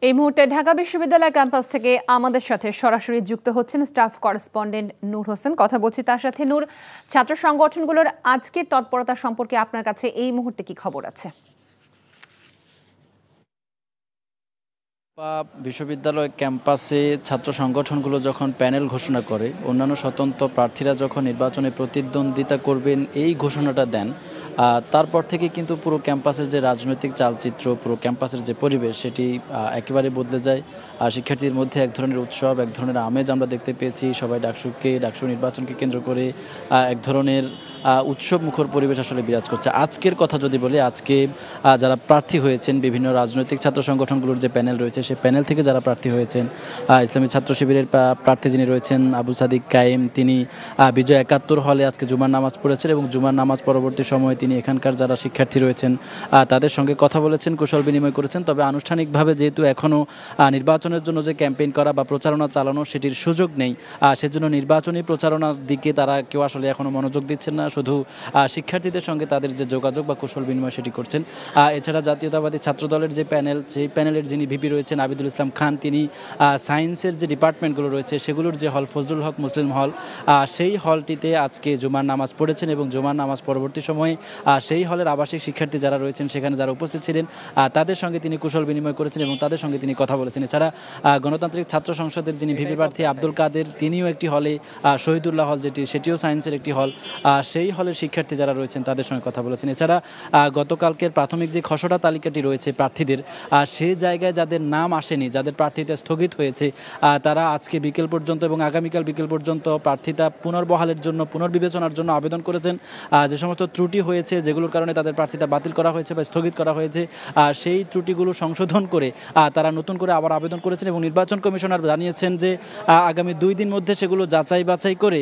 এই মুহূর্তে ঢাকা বিশ্ববিদ্যালয় ক্যাম্পাস থেকে আমাদের সাথে সরাসরি যুক্ত হচ্ছেন স্টাফ করেসপন্ডেন্ট নূর হোসেন। কথা বলছি তার সাথে। নূর, ছাত্র সংগঠনগুলোর আজকের তৎপরতা সম্পর্কে আপনার কাছে এই মুহূর্তে কি খবর আছে? বিশ্ববিদ্যালয় ক্যাম্পাসে ছাত্র সংগঠনগুলো যখন প্যানেল ঘোষণা করে, অন্যান্য স্বতন্ত্র প্রার্থীরা যখন নির্বাচনে প্রতিদ্বন্দ্বিতা করবেন এই ঘোষণাটা দেন, তারপর থেকে কিন্তু পুরো ক্যাম্পাসের যে রাজনৈতিক চালচিত্র, পুরো ক্যাম্পাসের যে পরিবেশ সেটি একেবারে বদলে যায়। শিক্ষার্থীদের মধ্যে এক ধরনের উৎসব, এক ধরনের আমেজ আমরা দেখতে পেয়েছি। সবাই ডাকসু নির্বাচনকে কেন্দ্র করে এক ধরনের উৎসব মুখর পরিবেশ আসলে বিরাজ করছে। আজকের কথা যদি বলি, আজকে যারা প্রার্থী হয়েছেন, বিভিন্ন রাজনৈতিক ছাত্র সংগঠনগুলোর যে প্যানেল রয়েছে সেই প্যানেল থেকে যারা প্রার্থী হয়েছেন, ইসলামী ছাত্র শিবিরের প্রার্থী যিনি রয়েছেন আবু সাদিক কায়েম, তিনি বিজয় ৭১ হলে আজকে জুমার নামাজ পড়েছেন এবং জুমার নামাজ পরবর্তী সময়ে তিনি এখানকার যারা শিক্ষার্থী রয়েছেন তাদের সঙ্গে কথা বলেছেন, কুশল বিনিময় করেছেন। তবে আনুষ্ঠানিকভাবে যেহেতু এখনও নির্বাচনের জন্য যে ক্যাম্পেইন করা বা প্রচারণা চালানো সেটির সুযোগ নেই, সেজন্য নির্বাচনী প্রচারণার দিকে তারা কেউ আসলে এখনও মনোযোগ দিচ্ছেন না। শুধু শিক্ষার্থীদের সঙ্গে তাদের যে যোগাযোগ বা কুশল বিনিময় সেটি করছেন। এছাড়া জাতীয়তাবাদী ছাত্রদলের যে প্যানেল, সেই প্যানেলের যিনি ভিপি রয়েছেন আবিদুল ইসলাম খান, তিনি সায়েন্সের যে ডিপার্টমেন্টগুলো রয়েছে সেগুলোর যে হল, ফজলুল হক মুসলিম হল, সেই হলটিতে আজকে জুমার নামাজ পড়েছেন এবং জুমার নামাজ পরবর্তী সময়ে সেই হলের আবাসিক শিক্ষার্থী যারা রয়েছেন সেখানে যারা উপস্থিত ছিলেন তাদের সঙ্গে তিনি কুশল বিনিময় করেছেন এবং তাদের সঙ্গে তিনি কথা বলেছেন। এছাড়া গণতান্ত্রিক ছাত্র সংসদের যিনি ভিপি প্রার্থী আব্দুল কাদের, তিনিও একটি হলে, শহীদুল্লাহ হল যেটি, সেটিও সায়েন্সের একটি হল, সেই হলের শিক্ষার্থী যারা রয়েছেন তাদের সঙ্গে কথা বলেছেন। এছাড়া গতকালকের প্রাথমিক যে খসড়া তালিকাটি রয়েছে প্রার্থীদের, সে জায়গায় যাদের নাম আসেনি, যাদের প্রার্থিতা স্থগিত হয়েছে, তারা আজকে বিকেল পর্যন্ত এবং আগামীকাল বিকেল পর্যন্ত প্রার্থিতা পুনর্বহালের জন্য, পুনর্বিবেচনার জন্য আবেদন করেছেন। যে সমস্ত ত্রুটি হয়েছে, যেগুলোর কারণে তাদের প্রার্থিতা বাতিল করা হয়েছে বা স্থগিত করা হয়েছে, সেই ত্রুটিগুলো সংশোধন করে তারা নতুন করে আবার আবেদন করেছেন এবং নির্বাচন কমিশনার জানিয়েছেন যে আগামী 2 দিন মধ্যে সেগুলো যাচাই বাছাই করে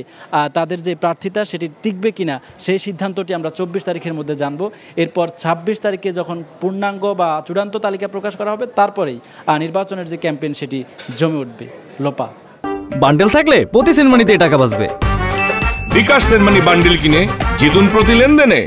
তাদের যে প্রার্থিতা সেটি টিকবে কিনা সেই সিদ্ধান্তটি আমরা 24 তারিখের মধ্যে জানব। এরপর 26 তারিখে যখন পূর্ণাঙ্গ বা চূড়ান্ত তালিকা প্রকাশ করা হবে, তারপরেই নির্বাচনের যে ক্যাম্পেইন সেটি জমে উঠবে। লোপা বান্ডেল থাকলে প্রতি সেনমানিতে টাকা বাঁচবে। বিকাশ সেনমানি বান্ডেল কিনে জিতুন প্রতি লেনদেনে।